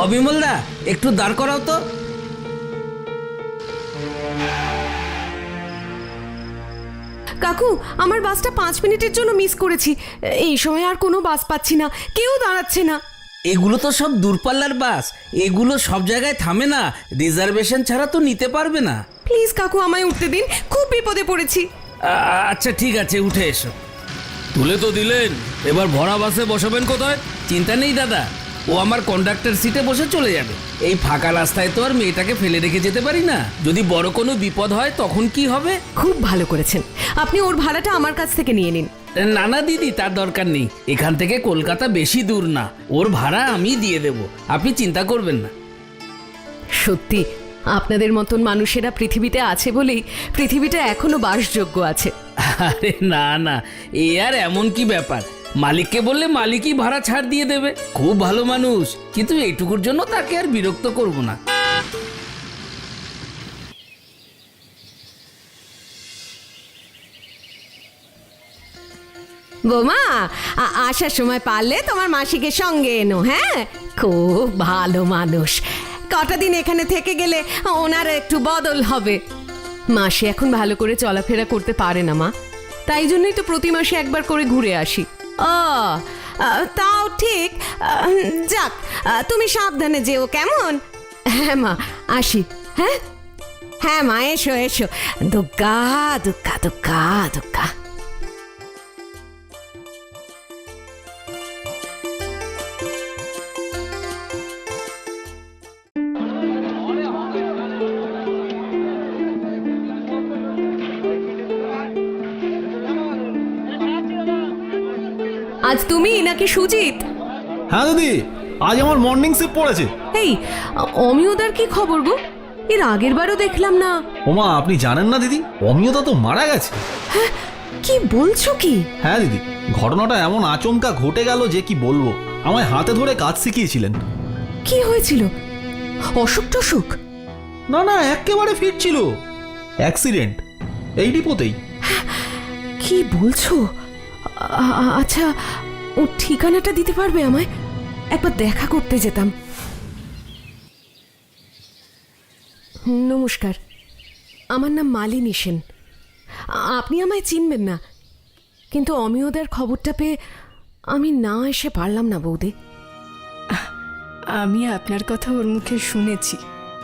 অবিমলদা একটু দাঁড় করাও তো। কাকু, আমার বাসটা 5 মিনিটের জন্য মিস করেছি। এই সময় আর কোনো বাস পাচ্ছি না, কেউ দাঁড়াচ্ছে না। এগুলো তো সব দূরপাল্লার বাস, এগুলো সব জায়গায় থামে না, রিজার্ভেশন ছাড়া তো নিতে পারবে না। প্লিজ কাকু, আমায় উঠতে দিন, খুব বিপদে পড়েছি। আচ্ছা ঠিক আছে, উঠে এসো। তুলে তো দিলেন, এবার ভরা বাসে বসাবেন কোথায়? চিন্তা নেই দাদা, ও আমার কন্ডাক্টর সিটে বসে চলে যাবে। এই ফাঁকা রাস্তায় তো আর মেয়েটাকে ফেলে রেখে যেতে পারি না, যদি বড় কোনো বিপদ হয় তখন কি হবে। খুব ভালো করেছেন, আপনি ওর ভাড়াটা আমার কাছ থেকে নিয়ে নিন। না না দিদি, তার দরকার নেই, এখান থেকে কলকাতা বেশি দূর না, ওর ভাড়া আমি দিয়ে দেব, আপনি চিন্তা করবেন না। সত্যি আপনাদের মতন মানুষেরা পৃথিবীতে আছে বলেই পৃথিবীটা এখনো বাসযোগ্য আছে। আরে না না, এ আর এমন কি ব্যাপার, মালিককে বললে মালিকই ভাড়া ছাড় দিয়ে দেবে। খুব ভালো মানুষ, কিন্তু এইটুকুর জন্য তাকে আর বিরক্ত করব না। বোমা, আসার সময় পারলে তোমার মাসিকে সঙ্গে এনো। হ্যাঁ, খুব ভালো মানুষ, কটা দিন এখানে থেকে গেলে ওনার একটু বদল হবে। মাসি এখন ভালো করে চলাফেরা করতে পারে না মা, তাই জন্যই তো প্রতি মাসে একবার করে ঘুরে আসি। ও, তাও ঠিক। যাক, তুমি সাবধানে যেও, কেমন? হ্যাঁ মা, আসি। হ্যাঁ হ্যাঁ মা, এসো এসো। দুগ্গা দুগ্গা দুগ্গা দুগ্গা। আজ তুমি নাকি সুজিত? হ্যাঁ দিদি, আজ আমার মর্নিং শিফট পড়েছে। এই অমিয়দার কি খবর গো? এর আগের বারও দেখলাম না। ওমা, আপনি জানেন না দিদি, অমিয়তা তো মারা গেছে। হ্যাঁ, কি বলছো কি? হ্যাঁ দিদি, ঘটনাটা এমন আচমকা ঘটে গেল যে কি বলবো। আমায় হাতে ধরে কাজ শিখিয়েছিলেন। কি হয়েছিল? অসুখ টসুখ? না না, একেবারে ফিট ছিল। অ্যাক্সিডেন্ট, এই ডিপোতেই। কি বলছো? আচ্ছা, ও ঠিকানাটা দিতে পারবে আমায়? একবার দেখা করতে যেতাম। নমস্কার, আমার নাম মালিনী সেন। আপনি আমায় চিনবেন না, কিন্তু অমিয়দার খবরটা পেয়ে আমি না এসে পারলাম না বৌদি। আমি আপনার কথা ওর মুখে শুনেছি,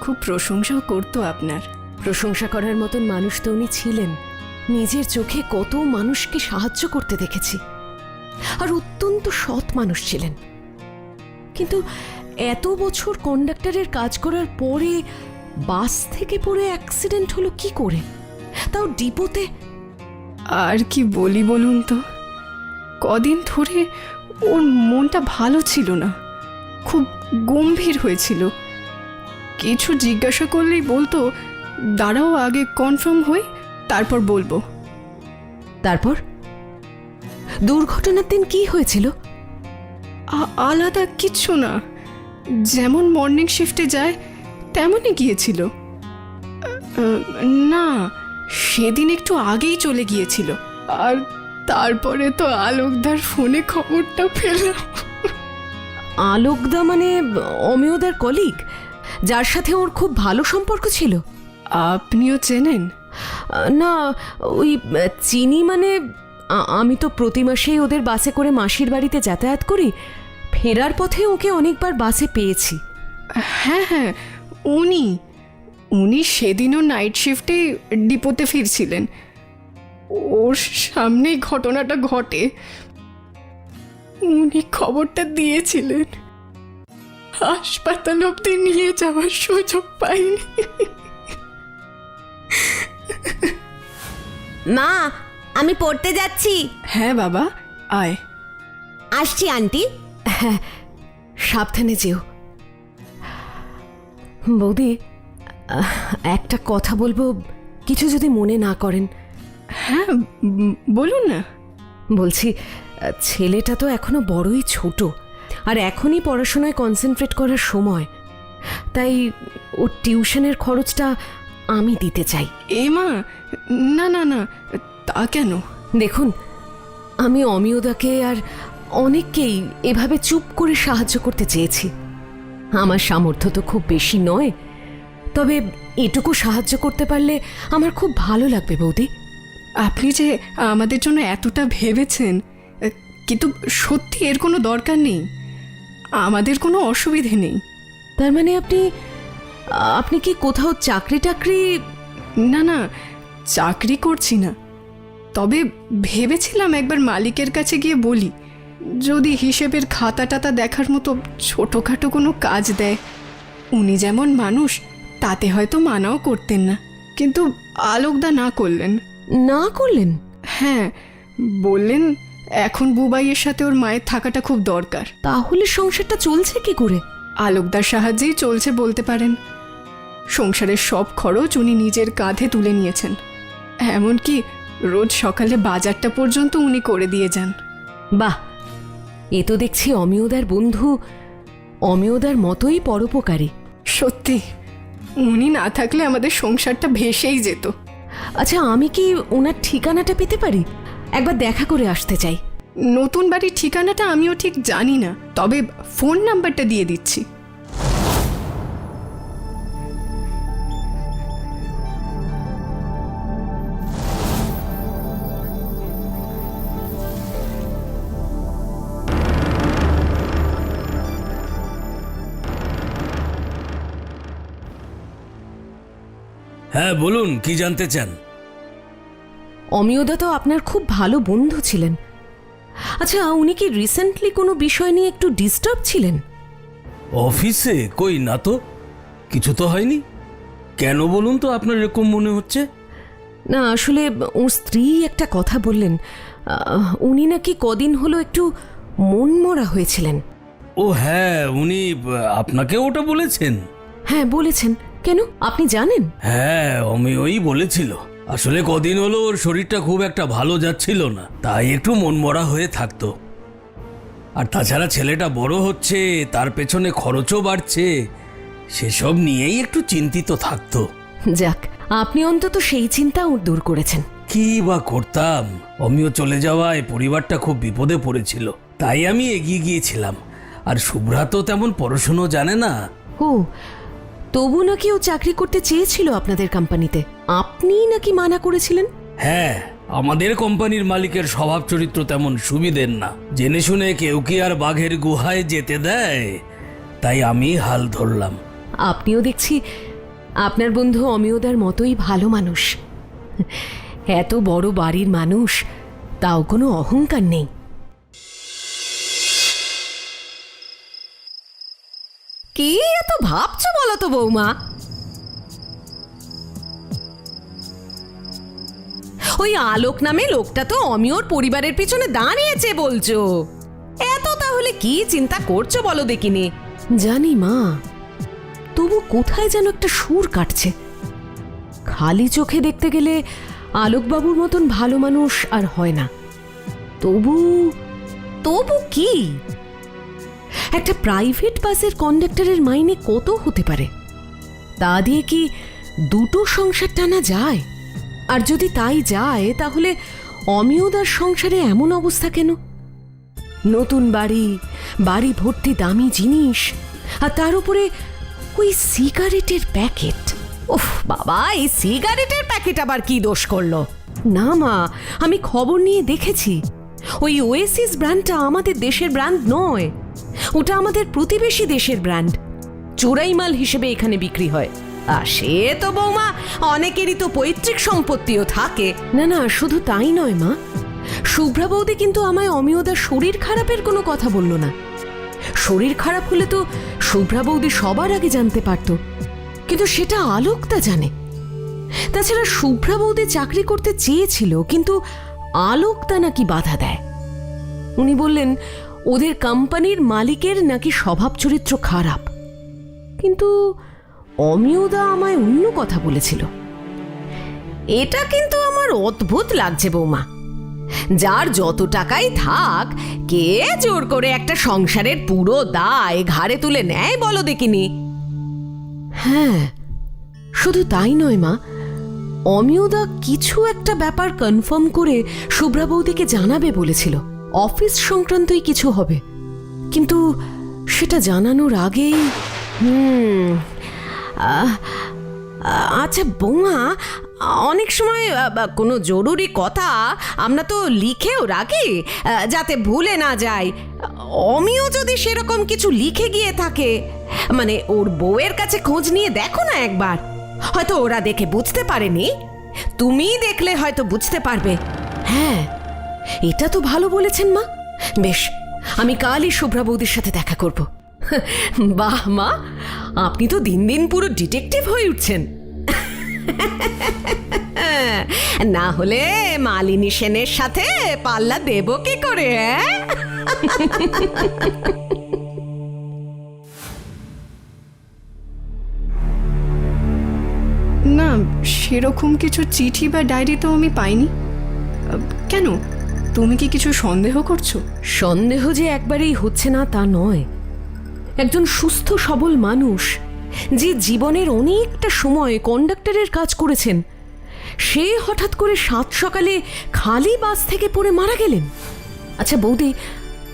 খুব প্রশংসাও করতো আপনার। প্রশংসা করার মতন মানুষ তো উনি ছিলেন। নিজের চোখে কত মানুষকে সাহায্য করতে দেখেছি, আর অত্যন্ত সৎ মানুষ ছিলেন। কিন্তু এত বছর কন্ডাক্টরের কাজ করার পরে বাস থেকে পড়ে অ্যাক্সিডেন্ট হলো কি করে, তাও ডিপোতে? আর কি বলি বলুন তো, কদিন ধরে ওর মনটা ভালো ছিল না, খুব গম্ভীর হয়েছিল। কিছু জিজ্ঞাসা করলেই বলতো, দাঁড়াও আগে কনফার্ম হই, তারপর বলবো। তারপর দুর্ঘটনার দিন কি হয়েছিল? আলাদা কিচ্ছু না, যেমন মর্নিং শিফটে যায় তেমনই গিয়েছিল। না, সেদিন একটু আগেই চলে গিয়েছিল। আর তারপরে তো আলোকদার ফোনে খবরটা পেলাম। আলোকদা মানে অমিয়দার কলিগ, যার সাথে ওর খুব ভালো সম্পর্ক ছিল? আপনিও চেনেন? না, ওই চিনি মানে আমি তো প্রতি মাসেই ওদের বাসে করে মাসির বাড়িতে যাতায়াত করি, ফেরার পথে ওকে অনেকবার বাসে পেয়েছি। হ্যাঁ হ্যাঁ, উনি সেদিনও নাইট শিফটে ডিপোতে ফিরছিলেন, ওর সামনেই ঘটনাটা ঘটে। উনি খবরটা দিয়েছিলেন, হাসপাতাল অবধি নিয়ে যাওয়ার সুযোগ পাইনি। মা, আমি পড়তে যাচ্ছি। হ্যাঁ বাবা, আয়। আসছি আন্টি। হ্যাঁ, সাবধানে যেও। বৌদি, একটা কথা বলবো, কিছু যদি মনে না করেন। হ্যাঁ বলুন না। বলছি, ছেলেটা তো এখনো বড়ই ছোট, আর এখনই পড়াশোনায় কনসেন্ট্রেট করার সময়, তাই ওর টিউশনের খরচটা আমি দিতে চাই। এ মা, না না না, তা কেন? দেখুন, আমি অমিয়দাকে আর অনেককেই এভাবে চুপ করে সাহায্য করতে চেয়েছি, আমার সামর্থ্য তো খুব বেশি নয়, তবে এটুকু সাহায্য করতে পারলে আমার খুব ভালো লাগবে বৌদি। আপনি যে আমাদের জন্য এতটা ভেবেছেন, কিন্তু সত্যি এর কোনো দরকার নেই, আমাদের কোনো অসুবিধে নেই। তার মানে আপনি আপনি কি কোথাও চাকরি টাকরি? না না, চাকরি করছি না, তবে ভেবেছিলাম একবার মালিকের কাছে গিয়ে বলি, যদি হিসেবের খাতা টাতা দেখার মতো ছোটোখাটো কোনো কাজ দেয়। উনি যেমন মানুষ, তাতে হয়তো মানাও করতেন না, কিন্তু আলোকদা না করলেন। না করলেন? হ্যাঁ, বললেন এখন বুবাইয়ের সাথে ওর মায়ের থাকাটা খুব দরকার। তাহলে সংসারটা চলছে কি করে? আলোকদার সাহায্যেই চলছে বলতে পারেন। সংসারের সব খরচ উনি নিজের কাঁধে তুলে নিয়েছেন, এমনকি রোজ সকালে বাজারটা পর্যন্ত উনি করে দিয়ে যান। বাহ, এ তো দেখছি অমিয়দার বন্ধু অমিয়দার মতোই পরোপকারী। সত্যি, উনি না থাকলে আমাদের সংসারটা ভেসেই যেত। আচ্ছা, আমি কি ওনার ঠিকানাটা পেতে পারি? একবার দেখা করে আসতে চাই। নতুন বাড়ির ঠিকানাটা আমিও ঠিক জানি না, তবে ফোন নাম্বারটা দিয়ে দিচ্ছি। হ্যাঁ বলুন, কি জানতে চান? অমিয়দা তো আপনার খুব ভালো বন্ধু ছিলেন। আচ্ছা, উনি কি রিসেন্টলি কোনো বিষয় নিয়ে একটু ডিস্টার্ব ছিলেন? অফিসে? কই না তো, কিছু তো হয়নি। কেন বলুন তো, আপনার এরকম মনে হচ্ছে? না, আসলে ওর স্ত্রী একটা কথা বললেন, উনি নাকি কদিন হলো একটু মনমরা হয়েছিলেন। ও হ্যাঁ, উনি আপনাকে ওটা বলেছেন? হ্যাঁ বলেছেন। কেন, আপনি জানেন? হ্যাঁ, ওই বলেছিল। আসলে কদিন হলো ওর শরীরটা খুব একটা ভালো যাচ্ছিল না, তাই একটু মনমরা হয়ে থাকতো। আর তাছাড়া ছেলেটা বড় হচ্ছে, তার পেছনে খরচও বাড়ছে, সেসব নিয়েই একটু চিন্তিত থাকতো। যাক, আপনি অন্তত সেই চিন্তা ওর দূর করেছেন। কি বা করতাম, অমিও চলে যাওয়ায় পরিবারটা খুব বিপদে পড়েছিল, তাই আমি এগিয়ে গিয়েছিলাম। আর শুভ্রা তো তেমন পড়াশুনো জানে না। ও, তবু নাকি ও চাকরি করতে চেয়েছিল আপনাদের কোম্পানিতে, আপনি নাকি মানা করেছিলেন? হ্যাঁ, আমাদের কোম্পানির মালিকের স্বভাব চরিত্র তেমন সুবিধের না, জেনে শুনে কেউ কি আর বাঘের গুহায় যেতে দেয়, তাই আমি হাল ধরলাম। আপনিও দেখছি আপনার বন্ধু অমিয়দার মতোই ভালো মানুষ। এত বড় বাড়ির মানুষ, তাও কোনো অহংকার নেই। কি এত ভাবছো বলো তো বৌমা? ওই আলোক নামে লোকটা তো অমিয়র পরিবারের পিছনে দাঁড়িয়েছে বলছো, এত তাহলে কি চিন্তা করছো বলো দেখিনি? জানি মা, তবু কোথায় যেন একটা সুর কাটছে। খালি চোখে দেখতে গেলে আলোকবাবুর মতন ভালো মানুষ আর হয় না। তবু তবু কি? একটা প্রাইভেট বাসের কন্ডাক্টরের মাইনে কত হতে পারে? তা দিয়ে কি দুটো সংসার টানা যায়? আর যদি তাই যায়, তাহলে অমিয়দার সংসারে এমন অবস্থা কেন? নতুন বাড়ি, বাড়ি ভর্তি দামি জিনিস, আর তার উপরে ওই সিগারেটের প্যাকেট। ওফ বাবা, এই সিগারেটের প্যাকেট আবার কি দোষ করলো? না মা, আমি খবর নিয়ে দেখেছি, ওই ওয়েসিস ব্র্যান্ডটা আমাদের দেশের ব্র্যান্ড নয়, ওটা আমাদের প্রতিবেশী দেশের ব্র্যান্ড। চোরাই মাল হিসেবে এখানে বিক্রি হয়। আর সে তো বৌমা, অনেকেরই তো পৈতৃক সম্পত্তিও থাকে। না না, শুধু তাই নয় মা, শুভ্রা বৌদি কিন্তু আমায় অমিয়দার শরীর খারাপের কোনো কথা বলল না। শরীর খারাপ হলে তো শুভ্রা বৌদি সবার আগে জানতে পারত, কিন্তু সেটা আলোকদা জানে। তাছাড়া শুভ্রা বৌদি চাকরি করতে চেয়েছিল, কিন্তু আলোকদা নাকি বাধা দেয়। উনি বললেন ওদের কোম্পানির মালিকের নাকি স্বভাব চরিত্র খারাপ, কিন্তু অমিয়দা আমায় অন্য কথা বলেছিল। এটা কিন্তু আমার অদ্ভুত লাগছে বৌমা। যার যত টাকাই থাক, কে জোর করে একটা সংসারের পুরো দায় ঘাড়ে তুলে নেয় বলো দেখিনি? হ্যাঁ, শুধু তাই নয় মা, অমিয়দা কিছু একটা ব্যাপার কনফার্ম করে শুভ্রা বৌদিকে জানাবে বলেছিল। অফিস সংক্রান্তই কিছু হবে, কিন্তু সেটা জানানোর আগেই আচ্ছা বৌমা, অনেক সময় কোনো জরুরি কথা আমরা তো লিখেও রাখি যাতে ভুলে না যায়। অমিও যদি সেরকম কিছু লিখে গিয়ে থাকে, মানে ওর বউয়ের কাছে খোঁজ নিয়ে দেখো না একবার, হয়তো ওরা দেখে বুঝতে পারেনি, তুমি দেখলে হয়তো বুঝতে পারবে। হ্যাঁ, এটা তো ভালো বলেছেন মা। বেশ, আমি কালই শুভ্রা বৌদির সাথে দেখা করব। বাহ মা, আপনি তো দিন দিন পুরো ডিটেকটিভ হয়ে উঠছেন। না হলে মালিনী সেনের সাথে পাল্লা দেব কি করে? না, সেরকম কিছু চিঠি বা ডায়েরি তো আমি পাইনি। কেন, তুমি কি কিছু সন্দেহ করছো? সন্দেহ যে একবারেই হচ্ছে না তা নয়। একজন সুস্থ সবল মানুষ যে জীবনের অনেকটা সময় কন্ডাক্টরের কাজ করেছেন, সে হঠাৎ করে 7 সকালে খালি বাস থেকে পড়ে মারা গেলেন। আচ্ছা বৌদি,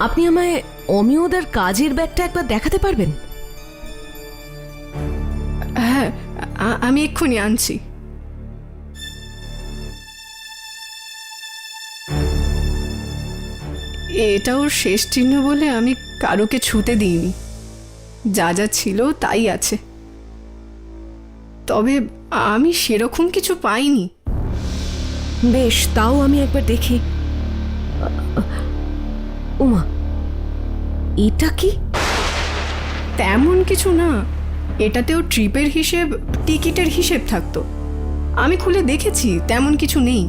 আপনি আমায় অমিয়দার কাজের ব্যাগটা একবার দেখাতে পারবেন? হ্যাঁ, আমি এক্ষুনি আনছি। এটা ওর শেষ চিহ্ন বলে আমি কারোকে ছুঁতে দিইনি। যা যা ছিল তাই আছে, তবে আমি সেরকম কিছু পাইনি। বেশ, তাও আমি একবার দেখি। ওমা, এটা কি? তেমন কিছু না, এটাতেও ট্রিপের হিসেব, টিকিটের হিসেব থাকতো। আমি খুলে দেখেছি, তেমন কিছু নেই।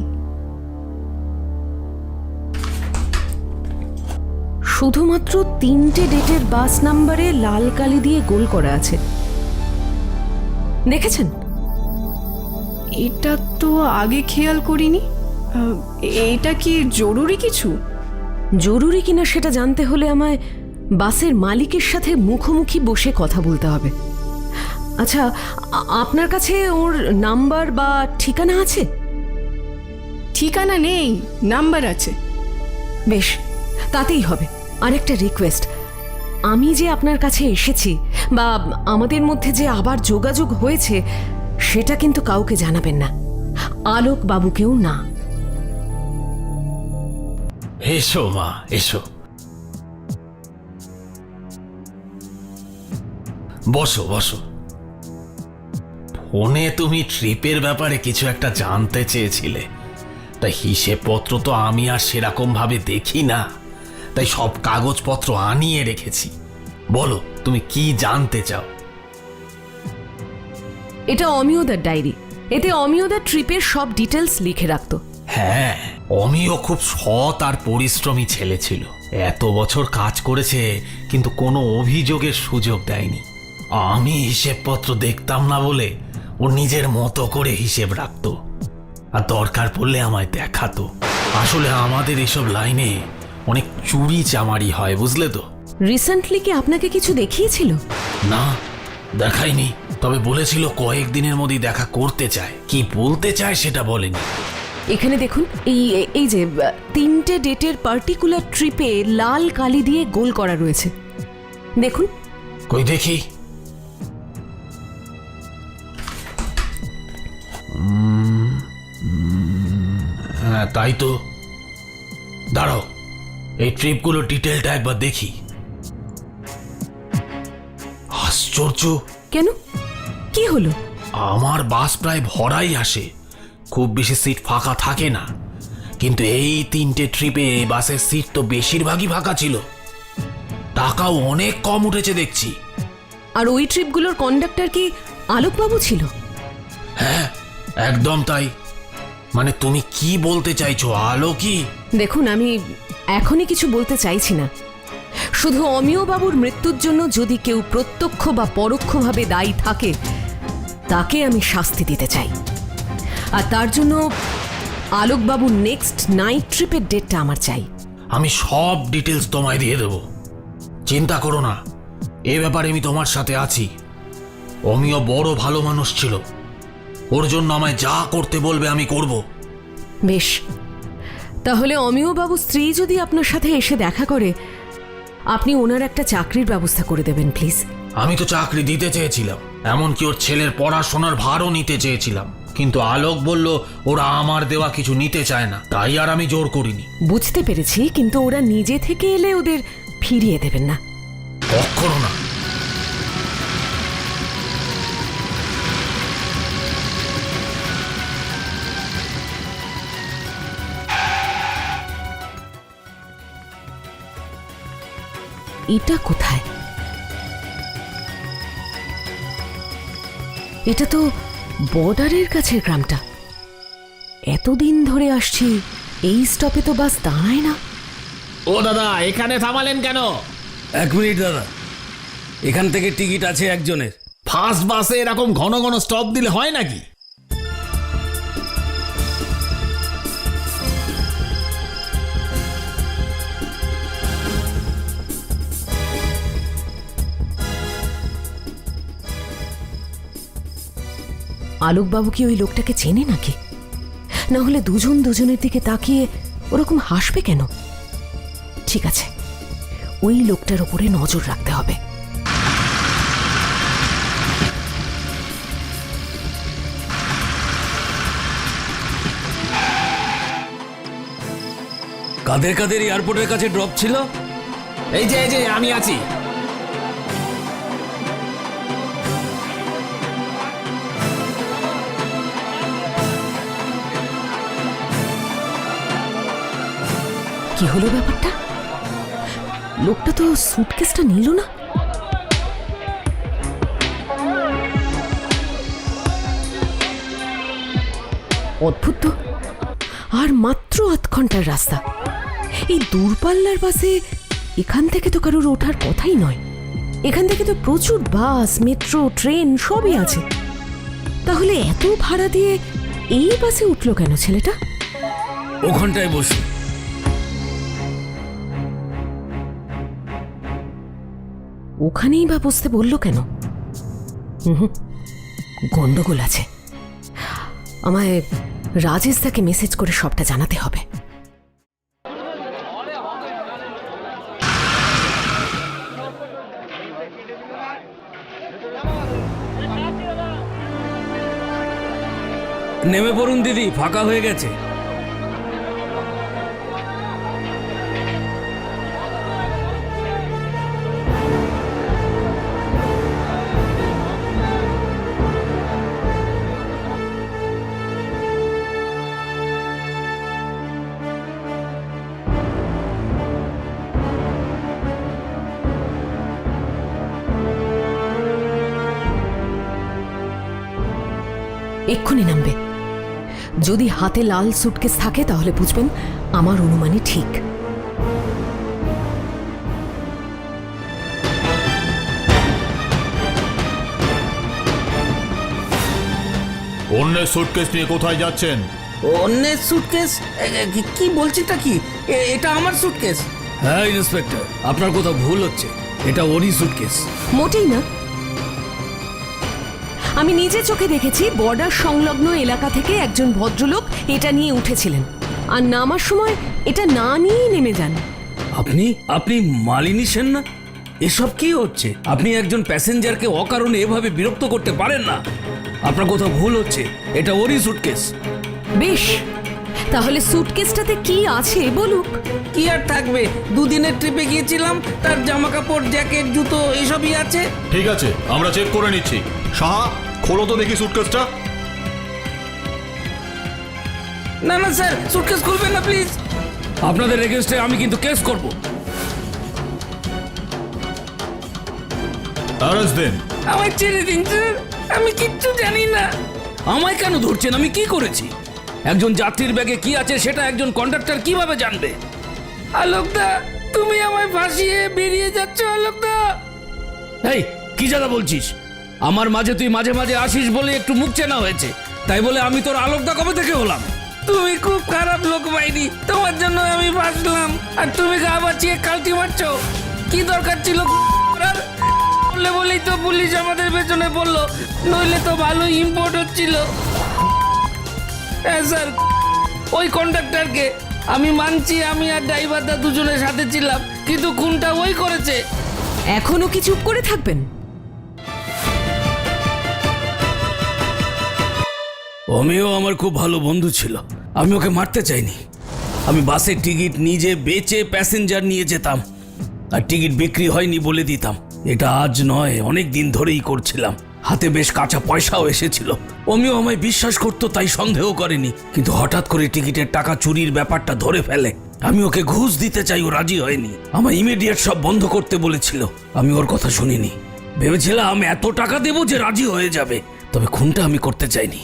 শুধুমাত্র 3টে ডেটের বাস নাম্বারে লাল কালি দিয়ে গোল করা আছে, দেখেছেন? এটা তো আগে খেয়াল করিনি। এটা কি জরুরি কিছু? জরুরি কিনা সেটা জানতে হলে আমায় বাসের মালিকের সাথে মুখোমুখি বসে কথা বলতে হবে। আচ্ছা, আপনার কাছে ওর নাম্বার বা ঠিকানা আছে? ঠিকানা নেই, নাম্বার আছে। বেশ, তাতেই হবে। আরেকটা রিকোয়েস্ট, আমি যে আপনার কাছে এসেছি বা আমাদের মধ্যে যে আবার যোগাযোগ হয়েছে, সেটা কিন্তু কাউকে জানাবেন না, আলোক বাবুকেও না। এসো মা, এসো, বসো বসো। ফোনে তুমি ট্রিপের ব্যাপারে কিছু একটা জানতে চেয়েছিলে, তাই হিসেবপত্র তো আমি আর সেরকম ভাবে দেখি না, তাই সব কাগজপত্র আনিয়ে রেখেছি। বলো, তুমি কি জানতে চাও? এটা অমিয়দার ডায়েরি, এতে অমিয়দার ট্রিপের সব ডিটেলস লিখে রাখতো। হ্যাঁ, অমিও খুব সৎ আর পরিশ্রমী ছেলে ছিল। এত বছর কাজ করেছে, কিন্তু কোনো অভিযোগের সুযোগ দেয়নি। আমি হিসেবপত্র দেখতাম না বলে ও নিজের মতো করে হিসেব রাখতো, আর দরকার পড়লে আমায় দেখাতো। আসলে আমাদের এসব লাইনে অনেক চুরি চামারি হয়, বুঝলে তো। রিসেন্টলি কি আপনাকে কিছু দেখিয়েছিল? না, দেখাইনি, তবে বলেছিল কয়েকদিনের মধ্যেই দেখা করতে চায়। কি বলতে চায় সেটা বলেনি। এখানে দেখুন, এই যে 3টে ডেটের পার্টিকুলার ট্রিপে লাল কালি দিয়ে গোল করা রয়েছে, দেখুন। কই দেখি। হ্যাঁ, তাই তো। দাঁড়াও, এই ট্রিপগুলো ডিটেলটা একবার দেখি। আশ্চর্য! কেন, কি হলো? আমার বাস প্রায় ভরাই আসে, খুব বেশি সিট ফাঁকা থাকে না, কিন্তু এই 3টে ট্রিপে বাসের সিট তো বেশিরভাগই ফাঁকা ছিল। টাকাও অনেক কম উঠেছে দেখছি। আর ওই ট্রিপগুলোর কন্ডাক্টর কি আলোকবাবু ছিল? হ্যাঁ, একদম তাই। মানে তুমি কি বলতে চাইছো, আলোকই? দেখুন, আমি এখনই কিছু বলতে চাইছি না। শুধু অমিয় বাবুর মৃত্যুর জন্য যদি কেউ প্রত্যক্ষ বা পরোক্ষভাবে দায়ী থাকে, তাকে আমি শাস্তি দিতে চাই। আর তার জন্য আলোকবাবুর নেক্সট নাইট ট্রিপের ডেটটা আমার চাই। আমি সব ডিটেলস তোমায় দিয়ে দেব, চিন্তা করো না। এ ব্যাপারে আমি তোমার সাথে আছি। অমিয় বড় ভালো মানুষ ছিল, ওর জন্য আমায় যা করতে বলবে আমি করব। বেশ, তাহলে অমিয় বাবু স্ত্রী যদি আপনার সাথে এসে দেখা করে, আপনি ওনার একটা চাকরির ব্যবস্থা করে দেবেন প্লিজ। আমি তো চাকরি দিতে চেয়েছিলাম, এমনকি ওর ছেলের পড়াশোনার ভারও নিতে চেয়েছিলাম, কিন্তু আলোক বলল ওরা আমার দেওয়া কিছু নিতে চায় না, তাই আর আমি জোর করিনি। বুঝতে পেরেছি, কিন্তু ওরা নিজে থেকে এলে ওদের ফিরিয়ে দেবেন না। কখনো না। এটা কোথায়? এটা তো বর্ডারের কাছের গ্রামটা। এতদিন ধরে আসছি, এই স্টপে তো বাস দাঁড়ায় না। ও দাদা, এখানে থামালেন কেন? 1 মিনিট দাদা, এখান থেকে টিকিট আছে একজনের। ফার্স্ট বাসে এরকম ঘন ঘন স্টপ দিলে হয় নাকি? আলোকবাবু কি ওই লোকটাকে চেনে নাকি? না হলে দুজন দুজনের দিকে তাকিয়ে ওরকম হাসবে কেন? ঠিক আছে, ওই লোকটার উপরে নজর রাখতে হবে। কাদের কাদের এয়ারপোর্টের কাছে ড্রপ ছিল? এই যে আমি আছি। কি হলো ব্যাপারটা? লোকটা তো সুটকেসটা নিল না। অদ্ভুত তো, আর মাত্র 8 ঘন্টার রাস্তা। এই দূরপাল্লার বাসে এখান থেকে তো কারোর ওঠার কথাই নয়। এখান থেকে তো প্রচুর বাস, মেট্রো, ট্রেন সবই আছে। তাহলে এত ভাড়া দিয়ে এই বাসে উঠলো কেন ছেলেটা? ওখানটায় বসুন। ওখানেই বা বসতে বললো কেন? গন্ডগোল আছে। আমায় রাজেশ দাকে মেসেজ করে সবটা জানাতে হবে। নেমে পড়ুন দিদি, ফাঁকা হয়ে গেছে। এক্ষুনি নামবে। যদি হাতে লাল সুটকেস থাকে তাহলে বুঝবেন আমার অনুমানই ঠিক। অন্যের সুটকেস নিয়ে কোথায় যাচ্ছেন? অন্যের সুটকেস? কি বলছিটা কি? এটা আমার সুটকেস। হ্যাঁ ইন্সপেক্টর, আপনার কোথাও ভুল হচ্ছে। এটা ওরই সুটকেস। মোটেই না। আমি নিজে চোখে দেখেছি বর্ডার সংলগ্ন এলাকা থেকে একজন ভদ্রলোক এটা নিয়ে উঠেছিলেন, আর নামার সময় এটা না নিয়েই নেমে যান। আপনি আপনি মালিনী সেন না? এসব কি হচ্ছে? আপনি একজন প্যাসেঞ্জারকে অকারণে এভাবে বিরক্ত করতে পারেন না। আপনার কোথাও ভুল হচ্ছে। এটা ওরই সুটকেস। বেশ, তাহলে সুটকেসটাতে কি আছে বলুক। কি আর থাকবে, 2 দিনের ট্রিপে গিয়েছিলাম, তার জামা কাপড়, জ্যাকেট, জুতো এসবই আছে। ঠিক আছে, আমরা চেক করে নিচ্ছি। সাহা, খোলো তো দেখি সুটকেসটা। না না স্যার, সুটকেস খুলবেন না প্লিজ। আপনাদের এগেইনস্টে আমি কিন্তু কেস করব। অ্যারেস্ট দেন। আমায় ছেড়ে দিন স্যার, আমি কিচ্ছু জানি না। আমায় কেন ধরছেন? আমি কি করেছি? একজন যাত্রীর ব্যাগে কি আছে সেটা একজন কন্ডাক্টর কিভাবে জানবে? আলোকদা, তুমি আমায় ফাঁসিয়ে বেরিয়ে যাচ্ছ আলোকদা। এই কি জাদা বলছিস? আমার মাঝে তুই মাঝে মাঝে আসিস বলে একটু মুখ চেনা হয়েছে, তাই বলে আমি তোর আলোকদা কবে থেকে হলাম? তুমি খুব খারাপ লোক বাইনি, তোমার জন্য আমি ফাঁসলাম, আর তুমি গা বাঁচিয়ে কালটি মারছো। কি দরকার ছিল করার? বললে বলেই তো পুলিশ আমাদের পেছনে পড়লো, নইলে তো ভালো ইম্পোর্ট হচ্ছিল। হ্যাঁ স্যার, ওই কন্ডাক্টরকে আমি মানছি, আমি আর ড্রাইভারদা দুজনের সাথে ছিলাম, কিন্তু খুনটা ওই করেছে। এখনো কি চুপ করে থাকবেন? অমিও আমার খুব ভালো বন্ধু ছিল, আমি ওকে মারতে চাইনি। আমি বাসের টিকিট নিজে বেচে প্যাসেঞ্জার নিয়ে যেতাম, আর টিকিট বিক্রি হয়নি বলে দিতাম। এটা আজ নয়, অনেক দিন ধরেই করছিলাম। হাতে বেশ কাঁচা পয়সাও এসেছিল। অমিও আমায় বিশ্বাস করতো, তাই সন্দেহ করেনি। কিন্তু হঠাৎ করে টিকিটের টাকা চুরির ব্যাপারটা ধরে ফেলে। আমি ওকে ঘুষ দিতে চাই, ও রাজি হয়নি। আমায় ইমিডিয়েট সব বন্ধ করতে বলেছিল। আমি ওর কথা শুনিনি। ভেবেছিলাম এত টাকা দেবো যে রাজি হয়ে যাবে, তবে খুনটা আমি করতে চাইনি।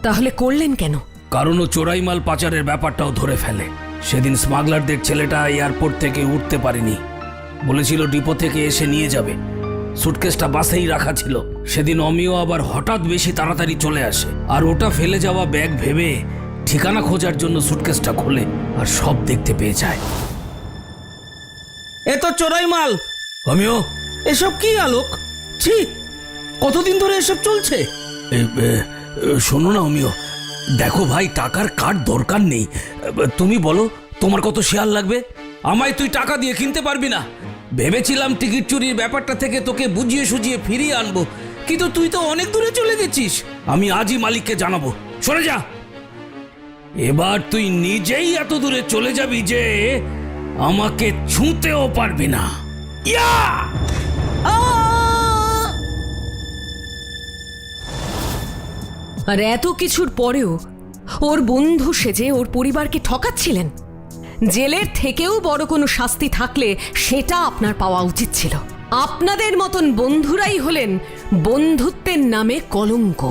তাহলে করলেন কেন? কারণ ও চোরাই মাল পাচারের ব্যাপারটাও ধরে ফেলে। সেদিন স্মাগলারদের ছেলেটা এয়ারপোর্ট থেকে উঠতে পারেনি, বলেছিল ডিপো থেকে এসে নিয়ে যাবে। সুটকেসটা বাসেই রাখা ছিল। সেদিন অমিও আবার হঠাৎ বেশি তাড়াতাড়ি চলে আসে, আর ওটা ফেলে যাওয়া ব্যাগ ভেবে ঠিকানা খোঁজার জন্য সুটকেসটা খোলে আর সব দেখতে পেয়ে যায়। এ তো চোরাই মাল। অমিও, এসব কি আলোক? ছি, কতদিন ধরে এসব চলছে? শোনো না অমিও, দেখো ভাই, টাকার কার দরকার নেই। তুমি বলো তোমার কত শেয়ার লাগবে? আমায় তুই টাকা দিয়ে কিনতে পারবি না। ভেবেছিলাম টিকিট চুরির ব্যাপারটা থেকে তোকে বুঝিয়ে সুঝিয়ে ফিরিয়ে আনবো, কিন্তু তুই তো অনেক দূরে চলে গেছিস। আমি আজই মালিককে জানাবো। সরে যা। এবার তুই নিজেই এত দূরে চলে যাবি যে আমাকে ছুঁতেও পারবি না। ইয়া! আর এত কিছুর পরেও ওর বন্ধু সেজে ওর পরিবারকে ঠকাচ্ছিলেন। জেলের থেকেও বড় কোনো শাস্তি থাকলে সেটা আপনার পাওয়া উচিত ছিল। আপনাদের মতন বন্ধুরাই হলেন বন্ধুত্বের নামে কলঙ্ক।